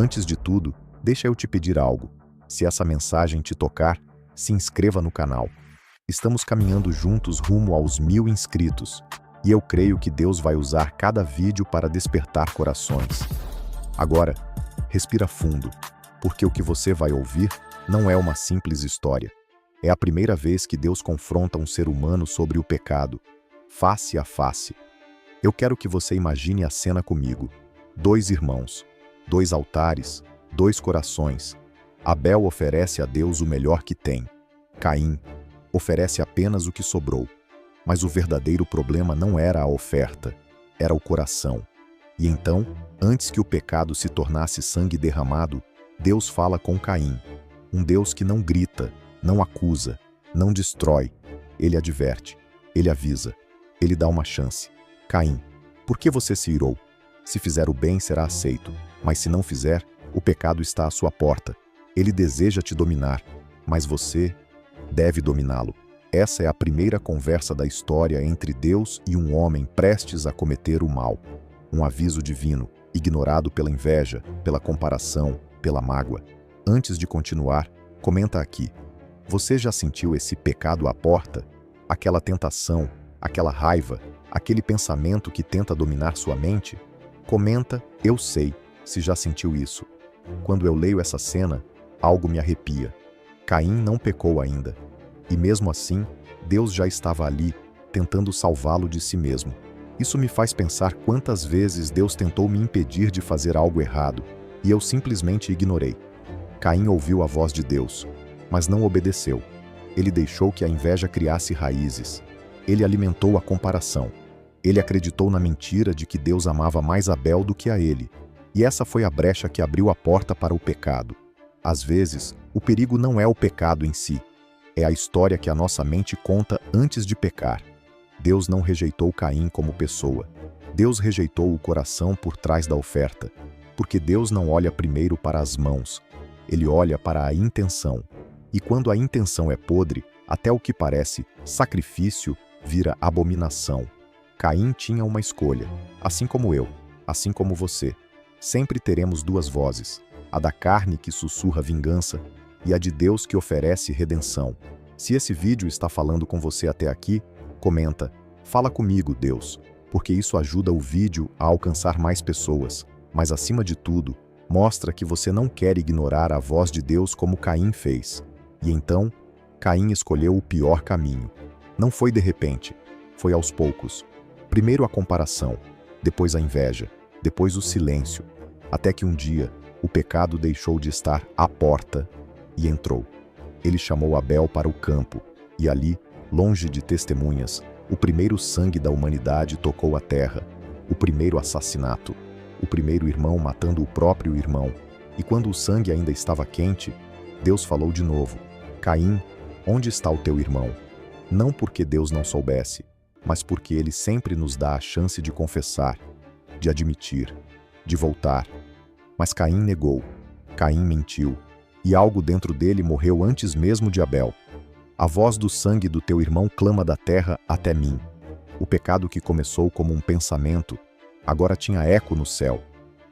Antes de tudo, deixa eu te pedir algo. Se essa mensagem te tocar, se inscreva no canal. Estamos caminhando juntos rumo aos 1000 inscritos, e eu creio que Deus vai usar cada vídeo para despertar corações. Agora, respira fundo, porque o que você vai ouvir não é uma simples história. É a primeira vez que Deus confronta um ser humano sobre o pecado, face a face. Eu quero que você imagine a cena comigo. 2 irmãos, 2 altares, 2 corações. Abel oferece a Deus o melhor que tem. Caim oferece apenas o que sobrou. Mas o verdadeiro problema não era a oferta, era o coração. E então, antes que o pecado se tornasse sangue derramado, Deus fala com Caim. Um Deus que não grita, não acusa, não destrói. Ele adverte, ele avisa, ele dá uma chance. Caim, por que você se irou? Se fizer o bem, será aceito, mas se não fizer, o pecado está à sua porta. Ele deseja te dominar, mas você deve dominá-lo. Essa é a primeira conversa da história entre Deus e um homem prestes a cometer o mal. Um aviso divino, ignorado pela inveja, pela comparação, pela mágoa. Antes de continuar, comenta aqui. Você já sentiu esse pecado à porta? Aquela tentação, aquela raiva, aquele pensamento que tenta dominar sua mente? Comenta, eu sei, se já sentiu isso. Quando eu leio essa cena, algo me arrepia. Caim não pecou ainda. E mesmo assim, Deus já estava ali, tentando salvá-lo de si mesmo. Isso me faz pensar quantas vezes Deus tentou me impedir de fazer algo errado, e eu simplesmente ignorei. Caim ouviu a voz de Deus, mas não obedeceu. Ele deixou que a inveja criasse raízes. Ele alimentou a comparação. Ele acreditou na mentira de que Deus amava mais Abel do que a ele. E essa foi a brecha que abriu a porta para o pecado. Às vezes, o perigo não é o pecado em si. É a história que a nossa mente conta antes de pecar. Deus não rejeitou Caim como pessoa. Deus rejeitou o coração por trás da oferta. Porque Deus não olha primeiro para as mãos. Ele olha para a intenção. E quando a intenção é podre, até o que parece sacrifício vira abominação. Caim tinha uma escolha, assim como eu, assim como você. Sempre teremos 2 vozes, a da carne que sussurra vingança e a de Deus que oferece redenção. Se esse vídeo está falando com você até aqui, comenta, fala comigo, Deus, porque isso ajuda o vídeo a alcançar mais pessoas, mas acima de tudo, mostra que você não quer ignorar a voz de Deus como Caim fez. E então, Caim escolheu o pior caminho. Não foi de repente, foi aos poucos. Primeiro a comparação, depois a inveja, depois o silêncio, até que um dia o pecado deixou de estar à porta e entrou. Ele chamou Abel para o campo, e ali, longe de testemunhas, o primeiro sangue da humanidade tocou a terra, o primeiro assassinato, o primeiro irmão matando o próprio irmão. E quando o sangue ainda estava quente, Deus falou de novo, Caim, onde está o teu irmão? Não porque Deus não soubesse, mas porque Ele sempre nos dá a chance de confessar, de admitir, de voltar. Mas Caim negou, Caim mentiu, e algo dentro dele morreu antes mesmo de Abel. A voz do sangue do teu irmão clama da terra até mim. O pecado que começou como um pensamento, agora tinha eco no céu.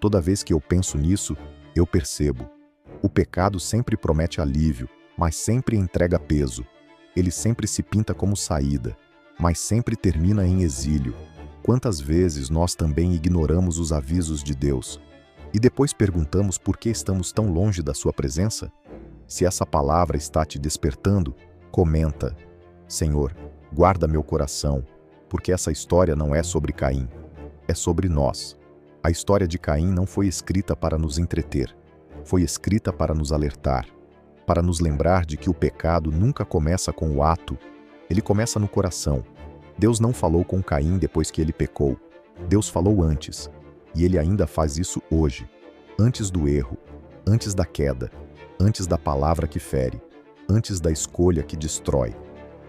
Toda vez que eu penso nisso, eu percebo. O pecado sempre promete alívio, mas sempre entrega peso. Ele sempre se pinta como saída, mas sempre termina em exílio. Quantas vezes nós também ignoramos os avisos de Deus? E depois perguntamos por que estamos tão longe da sua presença? Se essa palavra está te despertando, comenta, Senhor, guarda meu coração, porque essa história não é sobre Caim, é sobre nós. A história de Caim não foi escrita para nos entreter, foi escrita para nos alertar, para nos lembrar de que o pecado nunca começa com o ato, ele começa no coração. Deus não falou com Caim depois que ele pecou, Deus falou antes. E ele ainda faz isso hoje, antes do erro, antes da queda, antes da palavra que fere, antes da escolha que destrói.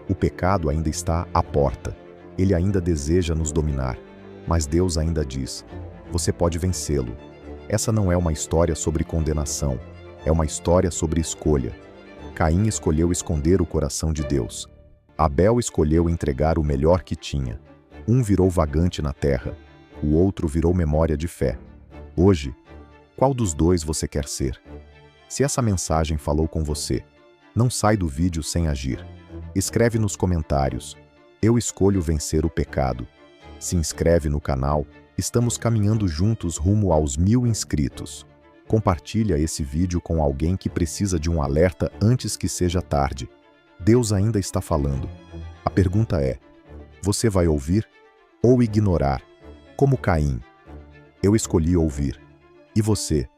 O pecado ainda está à porta, ele ainda deseja nos dominar, mas Deus ainda diz, você pode vencê-lo. Essa não é uma história sobre condenação, é uma história sobre escolha. Caim escolheu esconder o coração de Deus. Abel escolheu entregar o melhor que tinha. Um virou vagante na terra, o outro virou memória de fé. Hoje, Qual dos dois você quer ser? Se essa mensagem falou com você, não sai do vídeo sem agir. Escreve nos comentários: eu escolho vencer o pecado. Se inscreve no canal, estamos caminhando juntos rumo aos 1000 inscritos. Compartilha esse vídeo com alguém que precisa de um alerta antes que seja tarde. Deus ainda está falando. A pergunta é: você vai ouvir ou ignorar? Como Caim. Eu escolhi ouvir. E você?